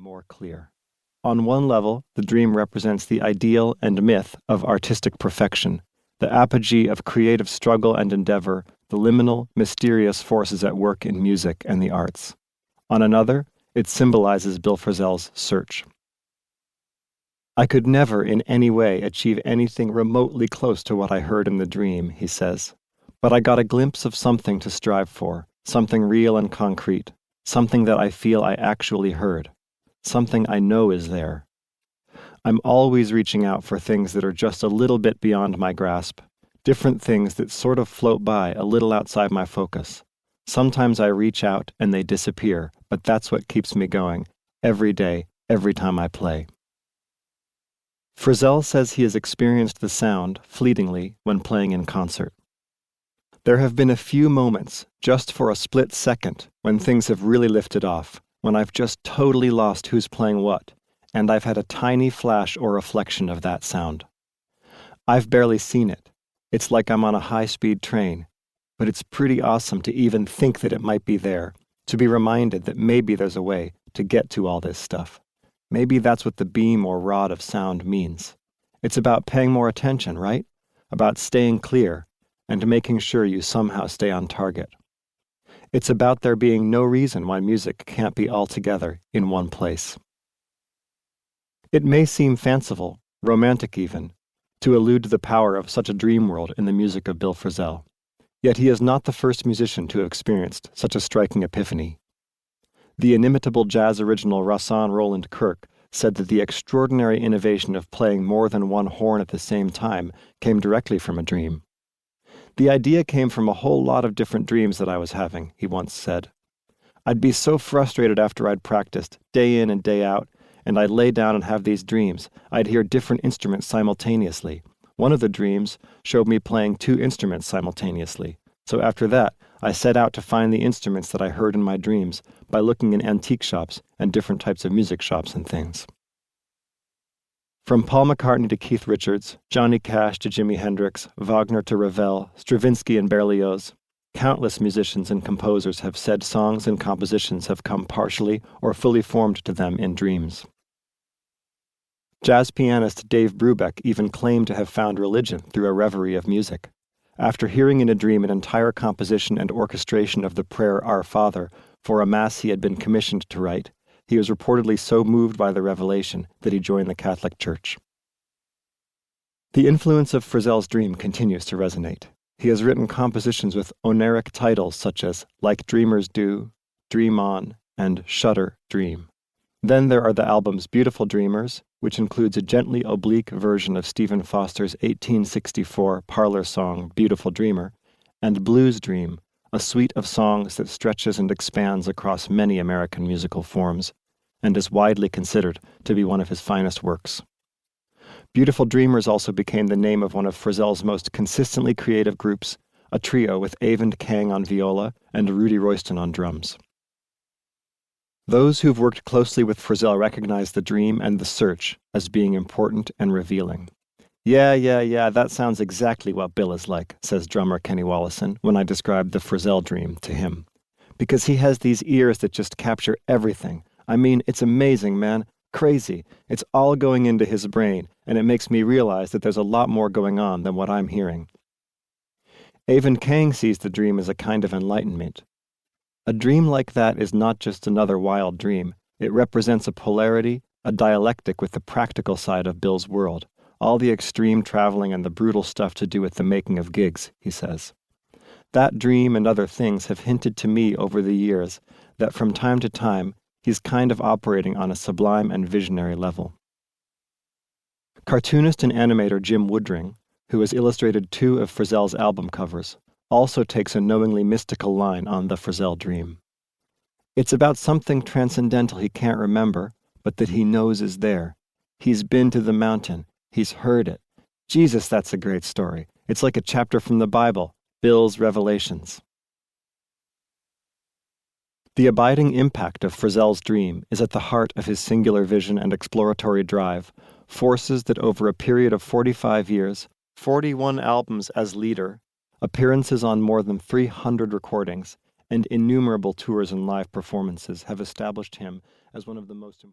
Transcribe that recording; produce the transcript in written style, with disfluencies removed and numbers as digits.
more clear. On one level, the dream represents the ideal and myth of artistic perfection, the apogee of creative struggle and endeavor, the liminal, mysterious forces at work in music and the arts. On another, it symbolizes Bill Frisell's search. I could never in any way achieve anything remotely close to what I heard in the dream, he says, but I got a glimpse of something to strive for, something real and concrete, something that I feel I actually heard, something I know is there. I'm always reaching out for things that are just a little bit beyond my grasp, different things that sort of float by a little outside my focus. Sometimes I reach out and they disappear, but that's what keeps me going, every day, every time I play. Frisell says he has experienced the sound, fleetingly, when playing in concert. There have been a few moments, just for a split second, when things have really lifted off, when I've just totally lost who's playing what, and I've had a tiny flash or reflection of that sound. I've barely seen it. It's like I'm on a high-speed train, but it's pretty awesome to even think that it might be there, to be reminded that maybe there's a way to get to all this stuff. Maybe that's what the beam or rod of sound means. It's about paying more attention, right? About staying clear, and making sure you somehow stay on target. It's about there being no reason why music can't be all together in one place. It may seem fanciful, romantic even, to allude to the power of such a dream world in the music of Bill Frisell. Yet he is not the first musician to have experienced such a striking epiphany. The inimitable jazz original Rahsaan Roland Kirk said that the extraordinary innovation of playing more than one horn at the same time came directly from a dream. The idea came from a whole lot of different dreams that I was having, he once said. I'd be so frustrated after I'd practiced, day in and day out, and I'd lay down and have these dreams. I'd hear different instruments simultaneously. One of the dreams showed me playing 2 instruments simultaneously. So after that, I set out to find the instruments that I heard in my dreams by looking in antique shops and different types of music shops and things. From Paul McCartney to Keith Richards, Johnny Cash to Jimi Hendrix, Wagner to Ravel, Stravinsky and Berlioz, countless musicians and composers have said songs and compositions have come partially or fully formed to them in dreams. Jazz pianist Dave Brubeck even claimed to have found religion through a reverie of music. After hearing in a dream an entire composition and orchestration of the prayer Our Father for a mass he had been commissioned to write, he was reportedly so moved by the revelation that he joined the Catholic Church. The influence of Frisell's dream continues to resonate. He has written compositions with oniric titles such as Like Dreamers Do, Dream On, and Shudder, Dream. Then there are the albums Beautiful Dreamers, which includes a gently oblique version of Stephen Foster's 1864 parlor song Beautiful Dreamer, and Blues Dream, a suite of songs that stretches and expands across many American musical forms, and is widely considered to be one of his finest works. Beautiful Dreamers also became the name of one of Frisell's most consistently creative groups, a trio with Eyvind Kang on viola and Rudy Royston on drums. Those who've worked closely with Frisell recognize the dream and the search as being important and revealing. Yeah, that sounds exactly what Bill is like, says drummer Kenny Wollesen when I describe the Frisell dream to him. Because he has these ears that just capture everything. I mean, it's amazing, man. Crazy. It's all going into his brain, and it makes me realize that there's a lot more going on than what I'm hearing. Eyvind Kang sees the dream as a kind of enlightenment. A dream like that is not just another wild dream. It represents a polarity, a dialectic with the practical side of Bill's world, all the extreme traveling and the brutal stuff to do with the making of gigs, he says. That dream and other things have hinted to me over the years that from time to time he's kind of operating on a sublime and visionary level. Cartoonist and animator Jim Woodring, who has illustrated 2 of Frisell's album covers, also takes a knowingly mystical line on the Frisell dream. It's about something transcendental he can't remember, but that he knows is there. He's been to the mountain. He's heard it. Jesus, that's a great story. It's like a chapter from the Bible, Bill's Revelations. The abiding impact of Frisell's dream is at the heart of his singular vision and exploratory drive, forces that over a period of 45 years, 41 albums as leader, appearances on more than 300 recordings, and innumerable tours and live performances have established him as one of the most important